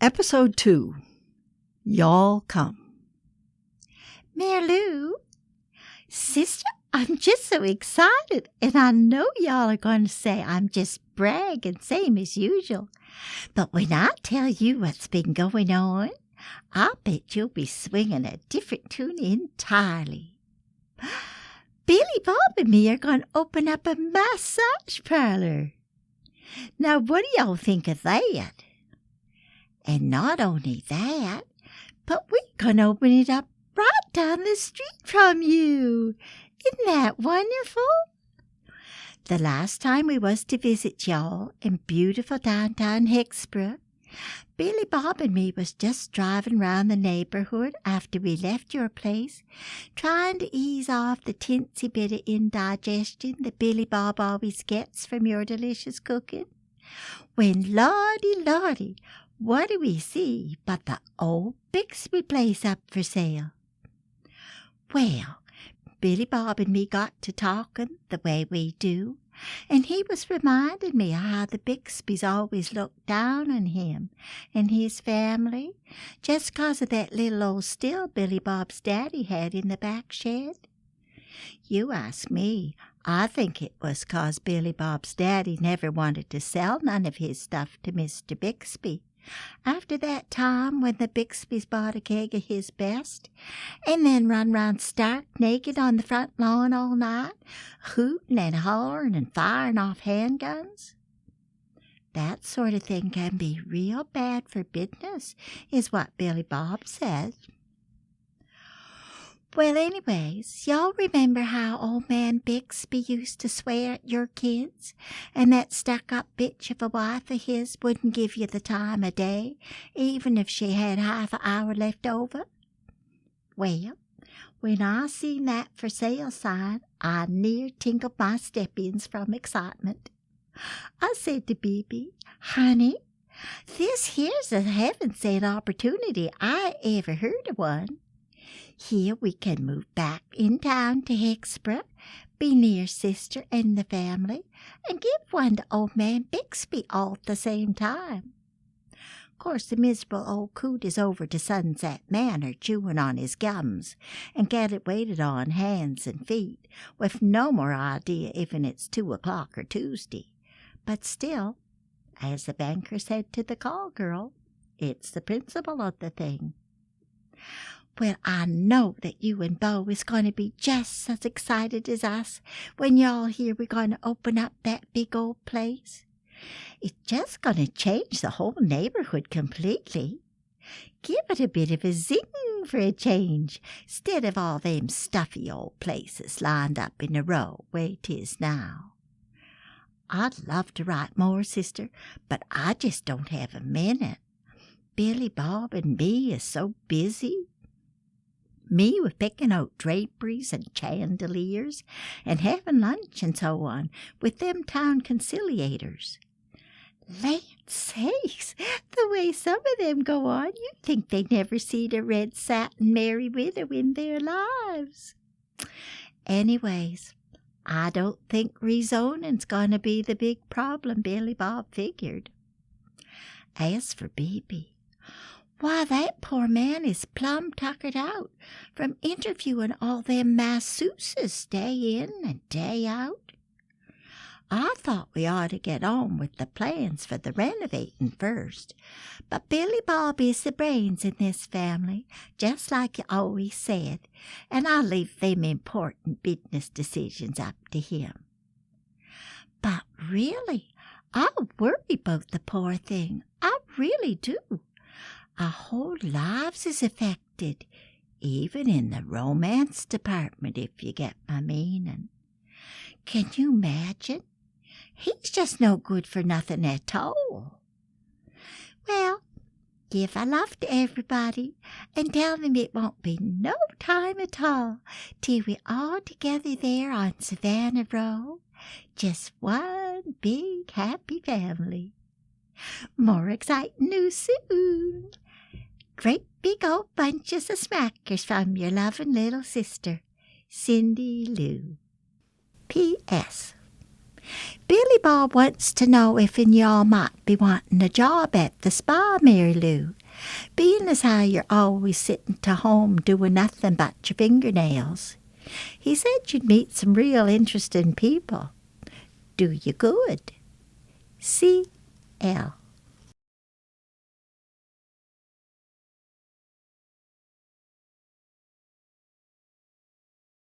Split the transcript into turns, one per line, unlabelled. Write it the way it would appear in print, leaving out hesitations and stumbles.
Episode 2. Y'all Come.
Mary Lou, sister, I'm just so excited, and I know y'all are going to say I'm just bragging, same as usual. But when I tell you what's been going on, I bet you'll be swinging a different tune entirely. Billy Bob and me are going to open up a massage parlor. Now, what do y'all think of that? And not only that, but we're going to open it up right down the street from you. Isn't that wonderful? The last time we was to visit y'all in beautiful downtown Hexborough, Billy Bob and me was just driving round the neighborhood after we left your place, trying to ease off the tinsy bit of indigestion that Billy Bob always gets from your delicious cooking. When, lordy, what do we see but the old Bixby place up for sale? Well, Billy Bob and me got to talking the way we do, and he was reminding me how the Bixbys always looked down on him and his family just 'cause of that little old still Billy Bob's daddy had in the back shed. You ask me, I think it was 'cause Billy Bob's daddy never wanted to sell none of his stuff to Mr. Bixby. After that time when the Bixbys bought a keg of his best and then run round stark naked on the front lawn all night, hooting and hollering and firing off handguns. That sort of thing can be real bad for business, is what Billy Bob says. Well, anyways, y'all remember how old man Bixby used to swear at your kids, and that stuck-up bitch of a wife of his wouldn't give you the time of day, even if she had half an hour left over? Well, when I seen that for sale sign, I near tinkled my step-ins from excitement. I said to Bibi, honey, this here's a heaven-sent opportunity I ever heard of one. Here we can move back in town to Hexborough, be near sister and the family, and give one to old man Bixby all at the same time. Of course, the miserable old coot is over to Sunset Manor chewing on his gums and getting waited on hands and feet, with no more idea even it's 2 o'clock or Tuesday. But still, as the banker said to the call girl, it's the principle of the thing. Well, I know that you and Bo is going to be just as excited as us when y'all hear we're going to open up that big old place. It's just going to change the whole neighborhood completely. Give it a bit of a zing for a change, instead of all them stuffy old places lined up in a row where it is now. I'd love to write more, sister, but I just don't have a minute. Billy Bob and me is so busy. Me with picking out draperies and chandeliers and having lunch and so on with them town conciliators. Land sakes, the way some of them go on, you'd think they never seen a red satin merry widow in their lives. Anyways, I don't think rezoning's going to be the big problem Billy Bob figured. As for Bibi, why, that poor man is plumb tuckered out from interviewing all them masseuses day in and day out. I thought we ought to get on with the plans for the renovating first, but Billy Bob is the brains in this family, just like you always said, and I leave them important business decisions up to him. But really, I worry about the poor thing. I really do. Our whole lives is affected, even in the romance department, if you get my meaning. Can you imagine? He's just no good for nothing at all. Well, give a love to everybody, and tell them it won't be no time at all till we're all together there on Savannah Row, just one big happy family. More exciting news soon. Great big old bunches of smackers from your loving little sister, Cindy Lou. P.S. Billy Bob wants to know if y'all might be wanting a job at the spa, Mary Lou, being as how you're always sitting to home doing nothing but your fingernails. He said you'd meet some real interesting people. Do you good. C.L.